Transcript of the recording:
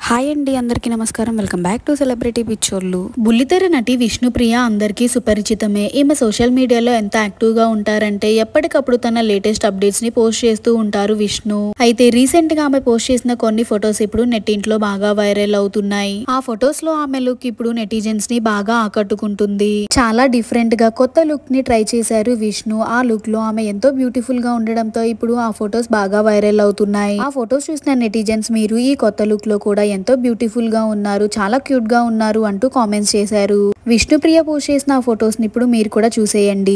Hi అండి, అందరికీ నమస్కారం. వెల్కమ్ బ్యాక్ టు సెలబ్రిటీ పిక్చర్లు. బుల్లితెర నటి విష్ణుప్రియ అందరికీ సుపరిచితమే. ఈమె సోషల్ మీడియాలో ఎంత యాక్టివ్ గా ఉంటారంటే ఎప్పటికప్పుడు తన లేటెస్ట్ అప్డేట్స్ ని పోస్ట్ చేస్తూ ఉంటారు విష్ణు. అయితే రీసెంట్ గా ఆమె పోస్ట్ చేసిన కొన్ని ఫొటోస్ ఇప్పుడు నెట్టింట్లో బాగా వైరల్ అవుతున్నాయి. ఆ ఫొటోస్ లో ఆమె లుక్ ఇప్పుడు నెటిజన్స్ ని బాగా ఆకట్టుకుంటుంది. చాలా డిఫరెంట్ గా కొత్త లుక్ ని ట్రై చేశారు విష్ణు. ఆ లుక్ లో ఆమె ఎంతో బ్యూటిఫుల్ గా ఉండడంతో ఇప్పుడు ఆ ఫొటోస్ బాగా వైరల్ అవుతున్నాయి. ఆ ఫొటోస్ చూసిన నెటిజన్స్ మీరు ఈ కొత్త లుక్ లో కూడా ఎంతో బ్యూటిఫుల్ గా ఉన్నారు, చాలా క్యూట్ గా ఉన్నారు అంటూ కామెంట్స్ చేశారు. విష్ణుప్రియ పోస్ట్ చేసిన ఆ ఫొటోస్ ని ఇప్పుడు మీరు కూడా చూసేయండి.